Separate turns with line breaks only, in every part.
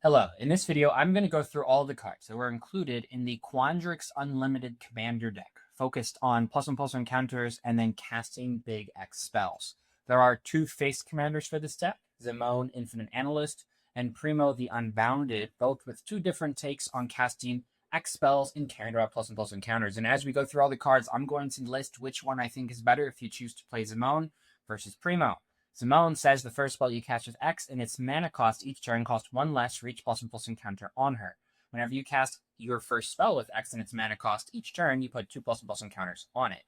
Hello, in this video, I'm going to go through all the cards that were included in the Quandrix Unlimited Commander deck, focused on plus encounters and then casting big X spells. There are two face commanders for this deck, Zimone, Infinite Analyst, and Primo the Unbounded, both with two different takes on casting X spells and carrying out plus encounters. And as we go through all the cards, I'm going to list which one I think is better if you choose to play Zimone versus Primo. Zimone says the first spell you cast with X and its mana cost each turn costs one less for each plus encounter on her. Whenever you cast your first spell with X and its mana cost each turn, you put two plus encounters on it.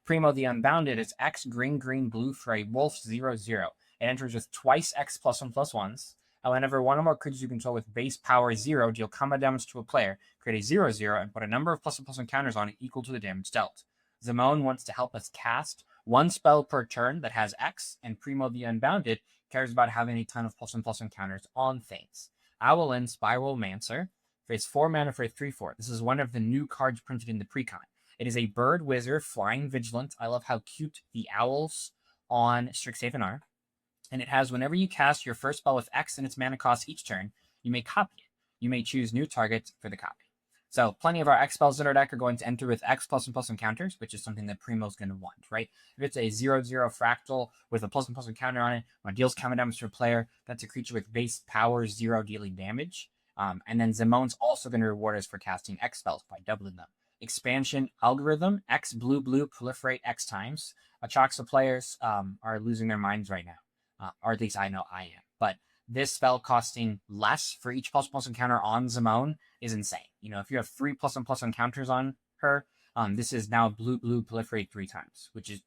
Primo the Unbounded is X green blue for a wolf 0/0. It enters with twice X +1/+1s. And whenever one or more creatures you control with base power 0 deal combat damage to a player, create a 0/0 and put a number of plus encounters on it equal to the damage dealt. Zimone wants to help us cast one spell per turn that has X, and Primo the Unbounded cares about having a ton of plus encounters on things. Owlin Spiralmancer creates 4 mana for a 3/4. This is one of the new cards printed in the Precon. It is a bird wizard, flying vigilant. I love how cute the owls on Strixhaven are. And it has whenever you cast your first spell with X and its mana cost each turn, you may copy it. You may choose new targets for the copy. So plenty of our X spells in our deck are going to enter with X plus encounters, which is something that Primo's going to want, right? If it's a 0/0 fractal with a plus encounter on it, when it deals combat damage to a player, that's a creature with base power 0 dealing damage. And then Zimone's also going to reward us for casting X spells by doubling them. Expansion algorithm, X blue proliferate X times. Achaxa players are losing their minds right now. Or at least I know I am. But this spell costing less for each plus encounter on Zimone is insane. You know, if you have 3 plus encounters on her, this is now blue proliferate 3 times, which is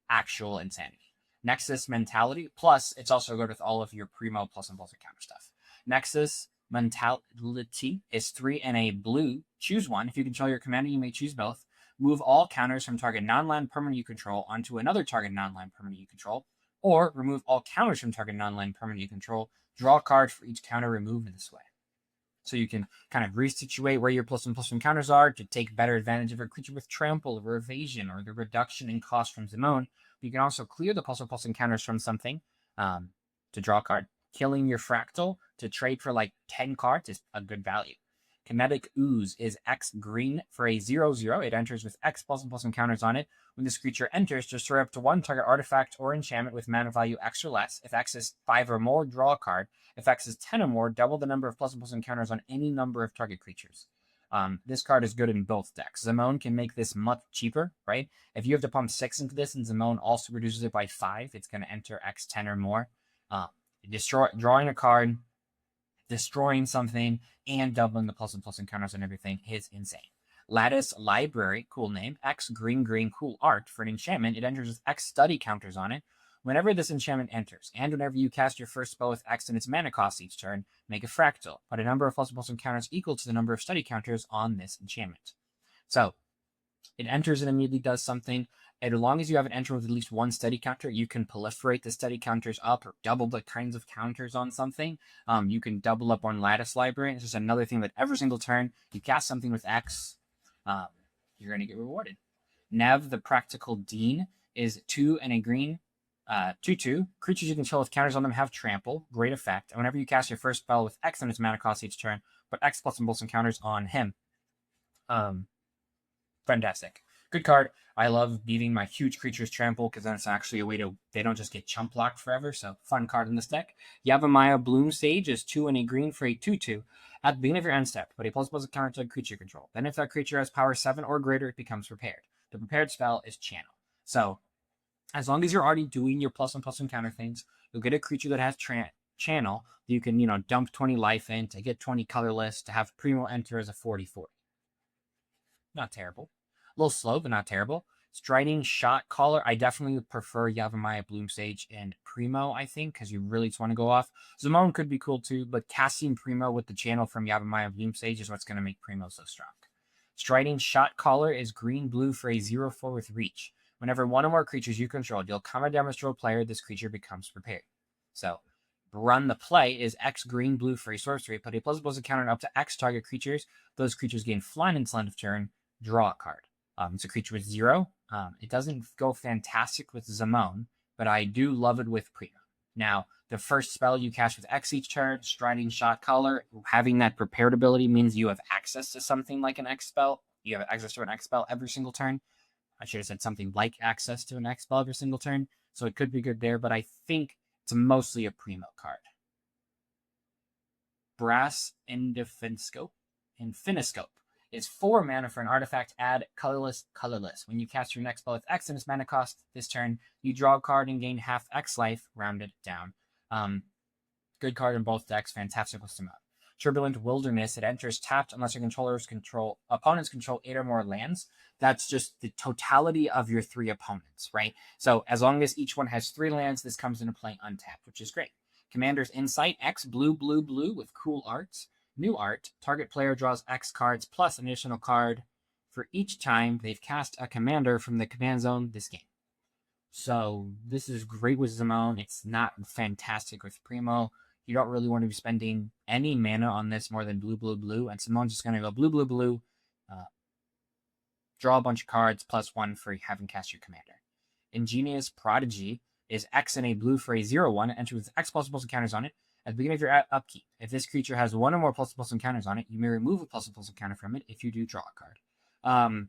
actual insanity. Nexus mentality, plus it's also good with all of your Primo plus encounter stuff. Nexus mentality is 3 and a blue. Choose one. If you control your commander, you may choose both. Move all counters from target non-land permanent you control onto another target non-land permanent you control, or remove all counters from target non-land permanent you control. Draw a card for each counter removed this way. So you can kind of resituate where your plus encounters are to take better advantage of a creature with trample or evasion or the reduction in cost from Zimone. But you can also clear the plus encounters from something to draw a card. Killing your fractal to trade for like 10 cards is a good value. Kinetic Ooze is X green for a 0/0. It enters with X plus encounters on it. When this creature enters, destroy up to one target artifact or enchantment with mana value X or less. If X is 5 or more, draw a card. If X is 10 or more, double the number of plus encounters on any number of target creatures. This card is good in both decks. Zimone can make this much cheaper, right? If you have to pump 6 into this and Zimone also reduces it by 5, it's going to enter X 10 or more. Drawing a card, destroying something, and doubling the plus encounters and everything is insane. Lattice Library, cool name. X green, cool art. For an enchantment, it enters with X study counters on it. Whenever this enchantment enters, and whenever you cast your first spell with X and its mana cost each turn, make a fractal. Put a number of plus encounters equal to the number of study counters on this enchantment. So, it enters and immediately does something. And as long as you have an enter with at least one steady counter, you can proliferate the steady counters up or double the kinds of counters on something. You can double up on Lattice Library. It's just another thing that every single turn you cast something with X, you're going to get rewarded. Nev, the Practical Dean, is 2 and a green, 2/2. Creatures you control with counters on them have trample. Great effect. And whenever you cast your first spell with X on its mana cost each turn, put X plus encounters on him. Fantastic. Good card. I love beating my huge creatures trample because then it's actually a way to, they don't just get chump blocked forever. So fun card in this deck. Yavimaya Bloom Sage is 2 and a green for a 2/2. At the beginning of your end step, put a plus counter to a creature control. Then if that creature has power 7 or greater, it becomes prepared. The prepared spell is channel. So as long as you're already doing your plus encounter things, you'll get a creature that has channel that you can, dump 20 life in to get 20 colorless to have Primo enter as a 40/40. Not terrible. A little slow, but not terrible. Striding Shot Caller. I definitely prefer Yavimaya Bloom Sage and Primo, I think, because you really just want to go off. Zimone could be cool too, but casting Primo with the channel from Yavimaya Bloom Sage is what's going to make Primo so strong. Striding Shot Caller is green-blue for a 0/4 with reach. Whenever one or more creatures you control deal combat damage to a player, this creature becomes prepared. So, run the play is X green-blue for a sorcery. Put a plus counter up to X target creatures. Those creatures gain flying until end of turn. Draw a card. It's a creature with 0. It doesn't go fantastic with Zimone, but I do love it with Primo. Now, the first spell you cast with X each turn, Striding Shot Caller, having that prepared ability means you have access to something like an X spell. You have access to an X spell every single turn. I should have said something like access to an X spell every single turn, so it could be good there, but I think it's mostly a Primo card. Brass Infiniscope is 4 mana for an artifact, add colorless. When you cast your next spell with X in its mana cost this turn, you draw a card and gain half X life, rounded down. Good card in both decks, fantastic with Zimone. Turbulent Wilderness, it enters tapped unless your opponents control 8 or more lands. That's just the totality of your 3 opponents, right? So as long as each one has 3 lands, this comes into play untapped, which is great. Commander's Insight, X blue with cool art. New art, target player draws X cards plus an additional card for each time they've cast a commander from the command zone this game. So this is great with Zimone. It's not fantastic with Primo. You don't really want to be spending any mana on this more than blue. And Zimone's just going to go blue, draw a bunch of cards, +1 for having cast your commander. Ingenious Prodigy is X and a blue for a 0/1. It enters with X ++ encounters on it. At the beginning of your upkeep, if this creature has 1 or more ++ encounters on it, you may remove a ++ encounter from it. If you do, draw a card.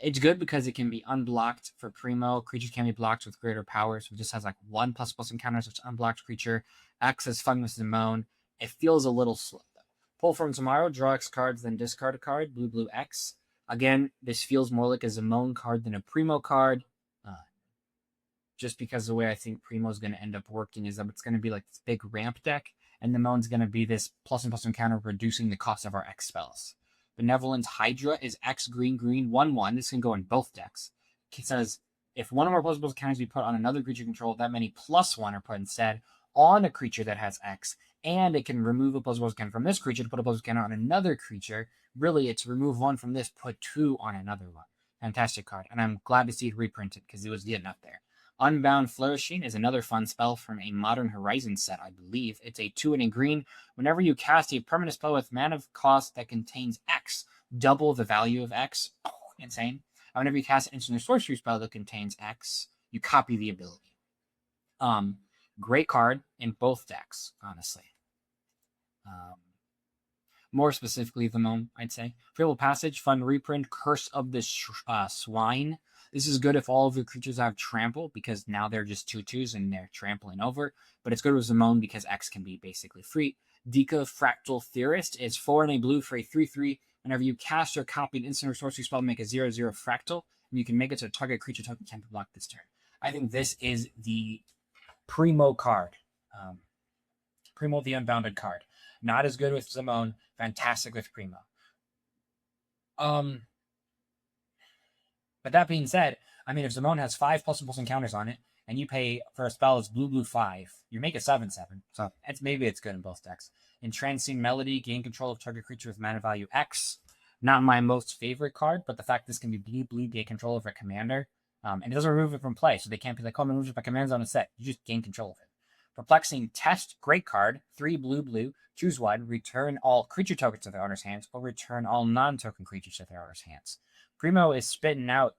It's good because it can be unblocked for Primo. Creatures can be blocked with greater power, so it just has like 1 ++ encounters, which is unblocked creature. X is fun with Zimone. It feels a little slow, though. Pull from tomorrow, draw X cards, then discard a card. Blue X. Again, this feels more like a Zimone card than a Primo card. Just because the way I think Primo is going to end up working is that it's going to be like this big ramp deck, and Zimone's going to be this ++ encounter reducing the cost of our X spells. Benevolent Hydra is X green 1/1. This can go in both decks. It says if 1 or more ++ counters be put on another creature control, that many +1 are put instead on a creature that has X, and it can remove a ++ counter from this creature to put a ++ counter on another creature. Really, it's remove 1 from this, put 2 on another one. Fantastic card, and I'm glad to see it reprinted because it was getting up there. Unbound Flourishing is another fun spell from a Modern Horizons set, I believe. It's a 2 and a green. Whenever you cast a permanent spell with mana cost that contains X, double the value of X. Oh, insane. And whenever you cast an instant or sorcery spell that contains X, you copy the ability. Great card in both decks, honestly. More specifically, Zimone, I'd say. Fabled Passage, fun reprint, Curse of the Swine. This is good if all of your creatures have trample, because now they're just 2/2s and they're trampling over. But it's good with Zimone because X can be basically free. Dika Fractal Theorist is 4 and a blue for a 3/3. Whenever you cast or copy an instant or sorcery spell, make a 0/0 fractal, and you can make it so a target creature token can't be blocked this turn. I think this is the Primo card. Primo the Unbounded card. Not as good with Zimone, fantastic with Primo. But that being said, I mean, if Zimone has 5 ++ encounters on it, and you pay for a spell that's blue 5, you make a 7/7. So maybe it's good in both decks. Entrancing Melody, gain control of target creature with mana value X. Not my most favorite card, but the fact this can be blue, gain control of a commander, and it doesn't remove it from play, so they can't be like, oh, I'm going to remove it by command zone set. You just gain control of it. Perplexing Test, great card. 3 blue. Choose one. Return all creature tokens to their owner's hands, or return all non-token creatures to their owner's hands. Primo is spitting out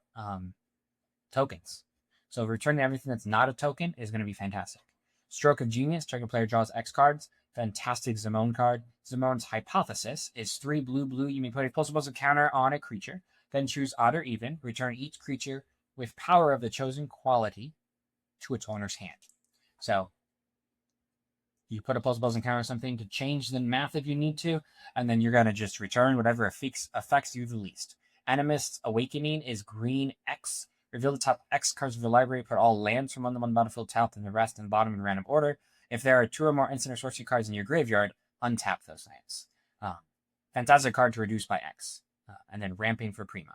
tokens. So returning everything that's not a token is going to be fantastic. Stroke of Genius, target player draws X cards. Fantastic Zimone card. Zimone's Hypothesis is 3 blue. You may put a ++ counter on a creature, then choose odd or even. Return each creature with power of the chosen quality to its owner's hand. So you put a ++ encounter on something to change the math if you need to, and then you're going to just return whatever affects you the least. Animist's Awakening is green X. Reveal the top X cards of your library. Put all lands from on the one battlefield tapped and the rest in the bottom in random order. If there are 2 or more instant or sorcery cards in your graveyard, untap those lands. Fantastic card to reduce by X. And then ramping for Primo.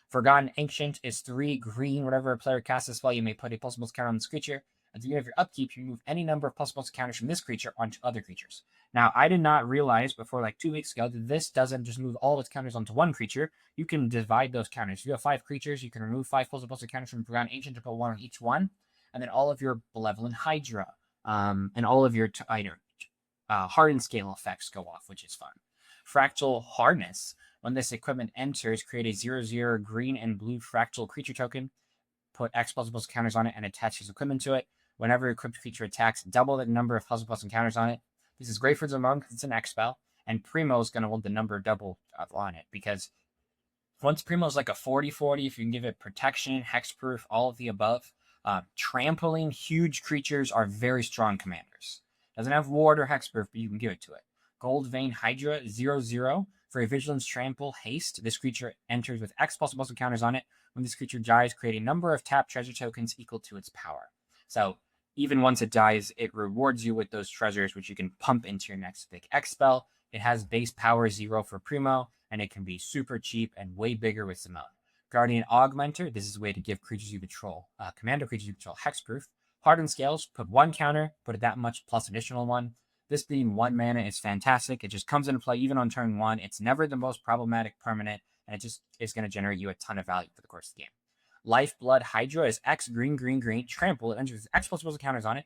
Forgotten Ancient is 3 green. Whenever a player casts a spell, you may put a ++ counter on this creature. At the beginning of your upkeep, you move any number of ++ counters from this creature onto other creatures. Now, I did not realize before like 2 weeks ago that this doesn't just move all of its counters onto one creature. You can divide those counters. If you have 5 creatures, you can remove 5 ++ counters from Forgotten Ancient to put 1 on each one. And then all of your Benevolent Hydra and all of your Hardened Scale effects go off, which is fun. Fractal Harness. When this equipment enters, create a 0/0 green and blue fractal creature token. Put X ++ counters on it and attach his equipment to it. Whenever equipped creature attacks, double the number of +++ encounters on it. This is great for Zimone because it's an X spell, and Primo is going to hold the number double on it because once Primo's like a 40/40, if you can give it protection, hexproof, all of the above, trampling huge creatures are very strong commanders. Doesn't have ward or hexproof, but you can give it to it. Gold Vein Hydra 0/0 for a Vigilance Trample Haste. This creature enters with X ++ encounters on it. When this creature dies, create a number of tapped treasure tokens equal to its power. So even once it dies, it rewards you with those treasures, which you can pump into your next big X spell. It has base power 0 for Primo, and it can be super cheap and way bigger with Zimone. Guardian Augmenter, this is a way to give creatures you control, commander creatures you control, hexproof. Hardened Scales, put 1 counter, put it that much plus additional 1. This being 1 mana is fantastic. It just comes into play even on turn 1. It's never the most problematic permanent, and it just is going to generate you a ton of value for the course of the game. Lifeblood Hydra is X green, green, green, trample. It enters with X ++ counters on it.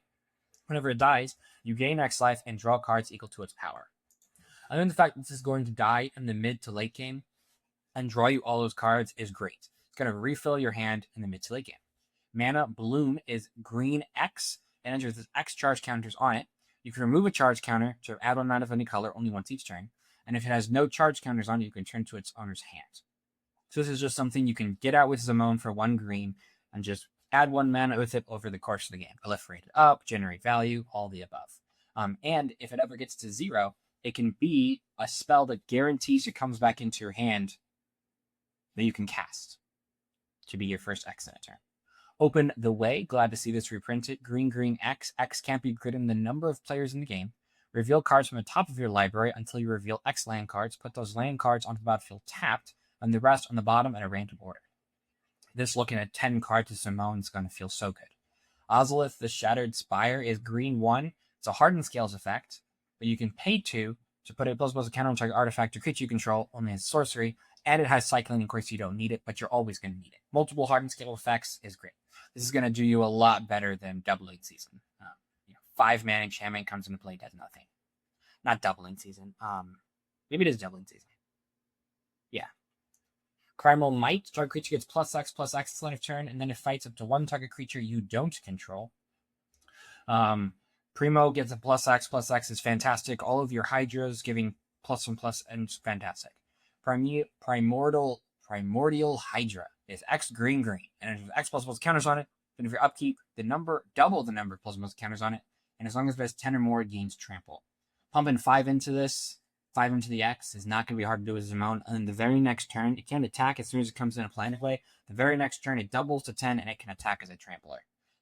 Whenever it dies, you gain X life and draw cards equal to its power. And then the fact that this is going to die in the mid to late game and draw you all those cards is great. It's going to refill your hand in the mid to late game. Mana Bloom is green X and enters with X charge counters on it. You can remove a charge counter to add 1 mana of any color only once each turn. And if it has no charge counters on it, you can turn to its owner's hand. So this is just something you can get out with Zimone for 1 green and just add 1 mana with it over the course of the game. Proliferate it up, generate value, all the above. And if it ever gets to 0, it can be a spell that guarantees it comes back into your hand that you can cast to be your first X in a turn. Open the Way, glad to see this reprinted. Green, green, X. X can't be greater than the number of players in the game. Reveal cards from the top of your library until you reveal X land cards. Put those land cards onto the battlefield tapped, and the rest on the bottom in a random order. This looking at 10 cards to Zimone is going to feel so good. Ozolith the Shattered Spire is green 1. It's a Hardened Scales effect, but you can pay 2 to put a ++ counter on target artifact or creature you control, only as sorcery, and it has cycling. In course, you don't need it, but you're always going to need it. Multiple Hardened Scale effects is great. This is going to do you a lot better than Doubling Season. 5 mana enchantment comes into play, does nothing. Not Doubling Season. Maybe it is Doubling Season. Yeah. Primal Might, target creature gets +X +X line of turn, and then it fights up to 1 target creature you don't control. Primo gets a +X +X is fantastic. All of your Hydras giving +1/+, and it's fantastic. Primordial Hydra is X green green, and if X ++ counters on it, then if your upkeep, double the number of ++ counters on it, and as long as it has 10 or more, it gains trample. Pumping 5 into this, 5 into the X is not going to be hard to do with Zimone. And then the very next turn, it can't attack as soon as it comes in a planet way. The very next turn, it doubles to 10, and it can attack as a trampler.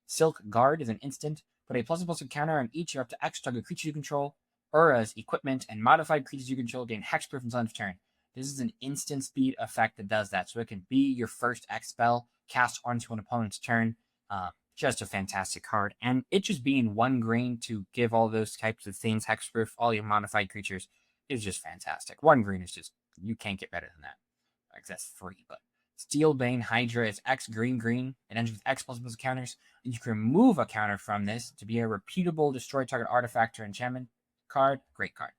Silk Guard is an instant. Put a ++ counter on each or up to X target creature you control. Auras, equipment, and modified creatures you control gain hexproof until end of turn. This is an instant speed effect that does that. So it can be your first X spell cast onto an opponent's turn. Just a fantastic card. And it just being 1 green to give all those types of things, hexproof, all your modified creatures, is just fantastic. 1 green is just, you can't get better than that. Like, that's free, but Steelbane Hydra is X green green. It enters with X ++ counters. And you can remove a counter from this to be a repeatable destroy target artifact or enchantment card. Great card.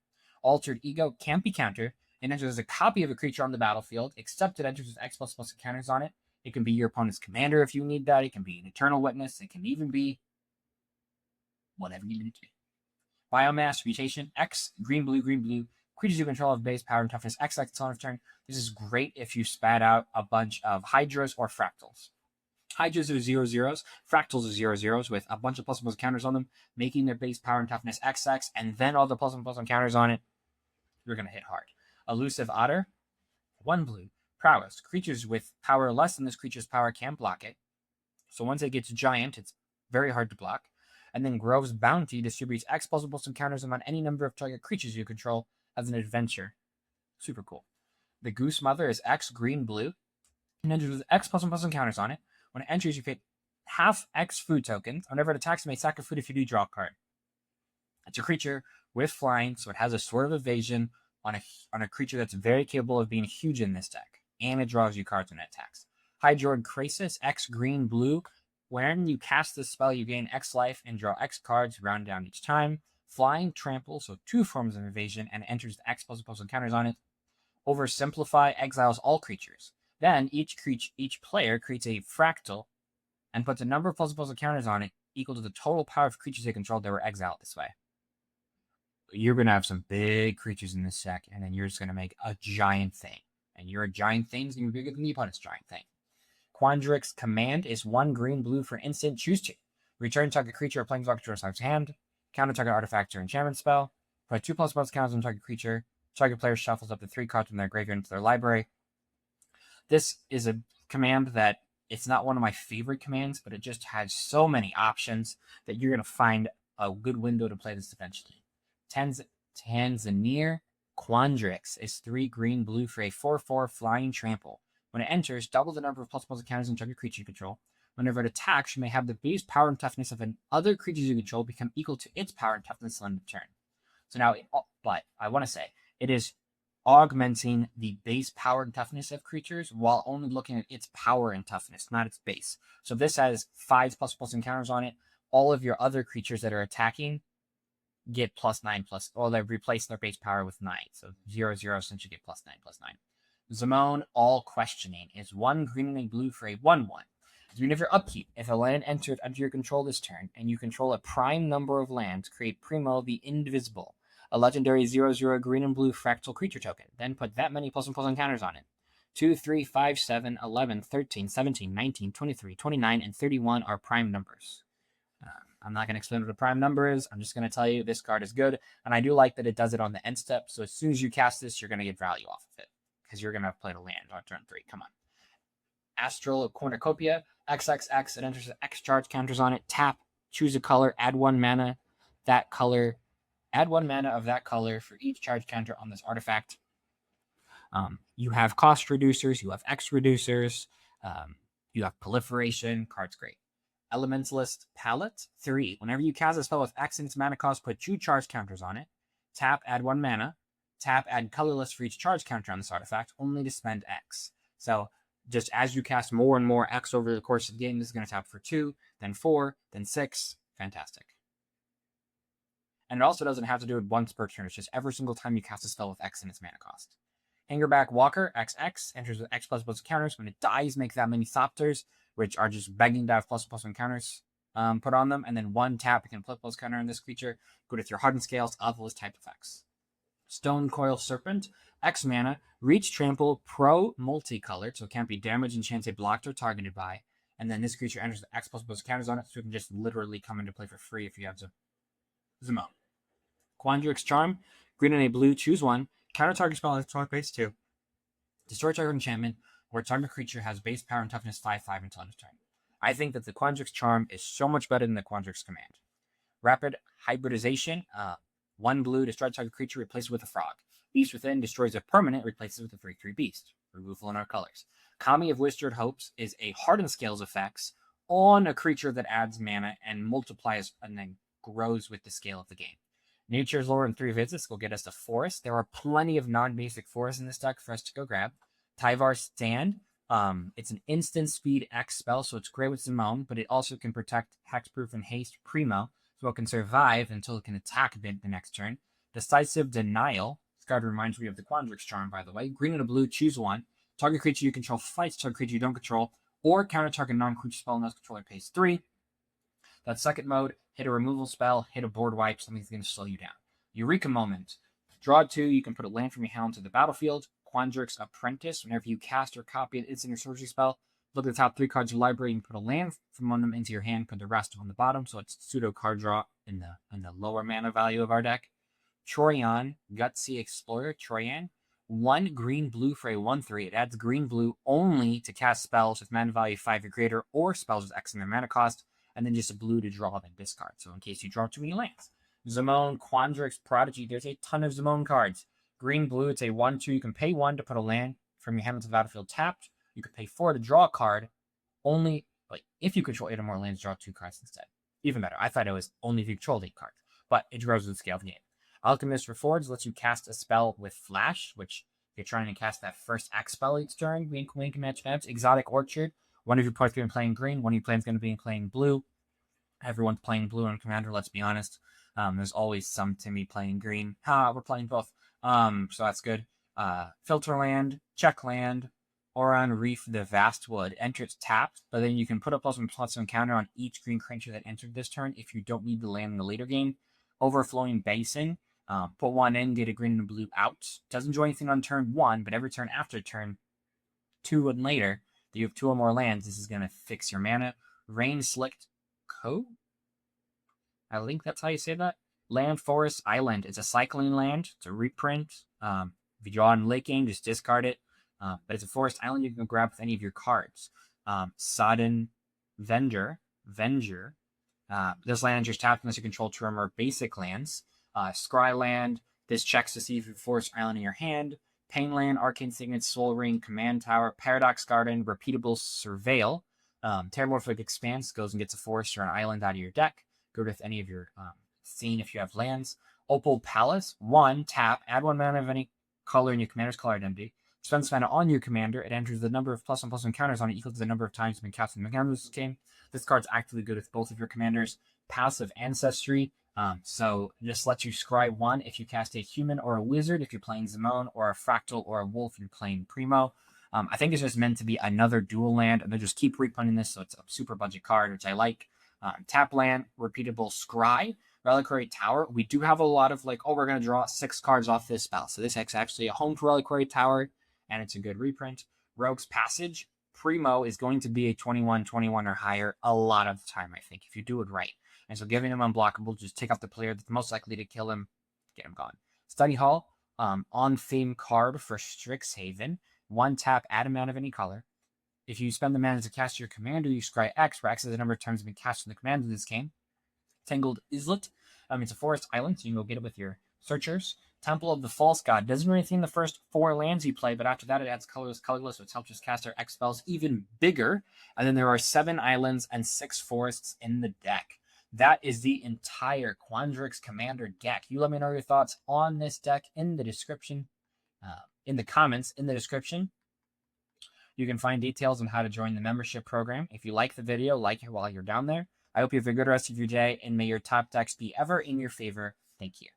Altered Ego can't be countered. It enters as a copy of a creature on the battlefield, except it enters with X ++ counters on it. It can be your opponent's commander if you need that. It can be an Eternal Witness. It can even be whatever you need it to be. Biomass Mutation, X, green, blue, green, blue. Creatures you control have base power and toughness X on turn. This is great if you spat out a bunch of Hydras or Fractals. Hydras are 0/0s. Fractals are 0/0s with a bunch of ++ counters on them, making their base power and toughness XX, and then all the ++ counters on it. You're going to hit hard. Elusive Otter, 1 blue. Prowess. Creatures with power less than this creature's power can't block it. So once it gets giant, it's very hard to block. And then Grove's Bounty distributes X ++ counters on any number of target creatures you control as an adventure. Super cool. The Goose Mother is X green blue. And enters with X ++ counters on it. When it enters, you pay half X food tokens. Whenever it attacks, you may sack a food if you do draw a card. It's a creature with flying, so it has a sort of evasion on a creature that's very capable of being huge in this deck. And it draws you cards when it attacks. Hydroid Krasis, X green blue. When you cast this spell, you gain X life and draw X cards, round down each time. Flying Trample, so 2 forms of evasion, and enters the X ++ counters on it. Oversimplify, exiles all creatures. Then each player creates a fractal and puts a number of ++ counters on it equal to the total power of creatures they control that were exiled this way. You're going to have some big creatures in this deck, and then you're just going to make a giant thing. And your giant thing is going to be bigger than the opponent's giant thing. Quandrix Command is 1 green-blue for instant. Choose 2. Return target creature or planeswalker to its hand. Counter target artifact or enchantment spell. Put 2++ counters on target creature. Target player shuffles up to 3 cards from their graveyard into their library. This is a command that it's not one of my favorite commands, but it just has so many options that you're going to find a good window to play this eventually. Tanzania Quandrix is 3 green-blue for a 4/4 flying trample. When it enters, double the number of ++ counters on target creature you control. Whenever it attacks, you may have the base power and toughness of other creatures you control become equal to its power and toughness on the turn. So now, but I want to say, it is augmenting the base power and toughness of creatures while only looking at its power and toughness, not its base. So if this has 5 ++ encounters on it, all of your other creatures that are attacking get +9+, or they replace their base power with 9. So 0/0 since you get +9/9. Zimone All Questioning is 1 green and a blue for a 1/1. At the end of your upkeep, if a land entered under your control this turn, and you control a prime number of lands, create Primo the Indivisible, a legendary 0/0 green and blue fractal creature token. Then put that many ++ encounters on it. 2, 3, 5, 7, 11, 13, 17, 19, 23, 29, and 31 are prime numbers. I'm not going to explain what a prime number is. I'm just going to tell you this card is good. And I do like that it does it on the end step. So as soon as you cast this, you're going to get value off of it. Because you're going to have played a land on turn 3. Come on. Astral Cornucopia. XXX. It enters X charge counters on it. Tap. Choose a color. Add 1 mana. That color. Add 1 mana of that color for each charge counter on this artifact. You have cost reducers. You have X reducers. You have proliferation. Card's great. Elementalist Palette 3. Whenever you cast a spell with X in its mana cost, put 2 charge counters on it. Tap, add 1 mana. Tap, add colorless for each charge counter on this artifact, only to spend X. So just as you cast more and more X over the course of the game, this is going to tap for 2, then 4, then 6. Fantastic. And it also doesn't have to do it once per turn. It's just every single time you cast a spell with X in its mana cost. Hangerback Walker XX enters with X++ counters. When it dies, make that many Thopters, which are just begging to have ++ encounters put on them, and then 1 tap, you can ++ counter on this creature. Good with your Hardened Scales, Otherless type effects. Stone Coil Serpent, X mana, reach trample, pro multicolored, so it can't be damaged, enchanted, blocked, or targeted by. And then this creature enters the X++ counters on it, so it can just literally come into play for free if you have Zimone. Quandrix Charm, green and a blue, choose 1. Counter target spell has target base 2. Destroy target enchantment, where target creature has base power and toughness 5/5 until end of turn. I think that the Quandrix Charm is so much better than the Quandrix Command. Rapid Hybridization, 1 blue, destroy target creature, replace it with a frog. Beast Within destroys a permanent, replaces it with a 3/3 beast. Removal in our colors. Kami of Wizard Hopes is a Hardened Scales effects on a creature that adds mana and multiplies and then grows with the scale of the game. Nature's Lore and 3 visits will get us to Forest. There are plenty of non-basic forests in this deck for us to go grab. Tyvar Stand. It's an instant speed X spell, so it's great with Zimone, but it also can protect Hexproof and Haste Primo, so it can survive until it can attack a bit the next turn. Decisive Denial. This card reminds me of the Quandrix Charm, by the way. Green and a blue, choose 1. Target creature you control fights target creature you don't control, or counter target non-creature spell unless controller pays 3. That second mode, hit a removal spell, hit a board wipe, something's going to slow you down. Eureka Moment. Draw 2, you can put a land from your hand to the battlefield. Quandrix Apprentice. Whenever you cast or copy an instant or sorcery spell, look at the top 3 cards of your library and put a land from one of them into your hand, put the rest on the bottom, so it's pseudo card draw in the lower mana value of our deck. Troyan, Gutsy Explorer, Troyan. 1 green blue for a 1/3. It adds green blue only to cast spells with mana value 5 or greater, or spells with X in their mana cost, and then just a blue to draw then discard. So in case you draw too many lands. Zimone, Quandrix Prodigy. There's a ton of Zimone cards. Green, blue, it's a 1/2. You can pay 1 to put a land from your hand into the battlefield tapped. You can pay 4 to draw a card. Only, like, if you control 8 or more lands, draw 2 cards instead. Even better. I thought it was only if you controlled 8 cards. But it grows with the scale of the game. Alchemist Reforged lets you cast a spell with Flash, which if you're trying to cast that first X spell each turn, wink, wink, match nabs. Exotic Orchard. One of your players going to be playing green. One of your players going to be playing blue. Everyone's playing blue on Commander, let's be honest. There's always some Timmy playing green. We're playing both. So that's good. Filter land, check land, Oran Reef the Vastwood. Enters tapped, but then you can put a +1/+1 counter on each green creature that entered this turn if you don't need the land in the later game. Overflowing Basin. Put one in, get a green and a blue out. Doesn't do anything on turn 1, but every turn after turn 2 and later, that you have 2 or more lands, this is going to fix your mana. Rain Slicked Co? I think that's how you say that. Land, Forest, Island. It's a cycling land. It's a reprint. If you draw in late game, just discard it. But it's a forest island you can grab with any of your cards. Sodden Venger. This land enters tapped unless you control 2 or more basic lands. Scryland. This checks to see if you have forest island in your hand. Painland, Arcane Signet, Soul Ring, Command Tower, Paradox Garden, Repeatable Surveil. Terramorphic Expanse goes and gets a forest or an island out of your deck. Go with any of your scene if you have lands. Opal Palace. 1, tap, add 1 mana of any color in your commander's color identity. Spend mana on your commander. It enters the number of +1/+1 counters on it equal to the number of times it's been cast in the commander's game. This card's actively good with both of your commanders. Passive Ancestry. So just lets you scry 1 if you cast a human or a wizard if you're playing Zimone, or a fractal or a wolf if you're playing Primo. I think it's just meant to be another dual land, and they'll just keep reprinting this, so it's a super budget card, which I like. Tap land, Repeatable Scry, Reliquary Tower. We do have a lot of we're going to draw 6 cards off this spell. So this is actually a home to Reliquary Tower, and it's a good reprint. Rogue's Passage. Primo is going to be a 21/21 or higher a lot of the time, I think, if you do it right. And so giving him unblockable, just take off the player that's most likely to kill him, get him gone. Study Hall, on-theme card for Strixhaven. 1 tap, add a mana of any color. If you spend the mana to cast your commander, you scry X, where X is the number of times been cast from the commander in this game. Tangled Islet. It's a forest island, so you can go get it with your searchers. Temple of the False God. Doesn't do anything in the first 4 lands you play, but after that it adds colorless, so it helps us cast our X spells even bigger. And then there are 7 islands and 6 forests in the deck. That is the entire Quandrix Commander deck. You let me know your thoughts on this deck in the description, in the comments in the description. You can find details on how to join the membership program. If you like the video, like it while you're down there. I hope you have a good rest of your day, and may your top decks be ever in your favor. Thank you.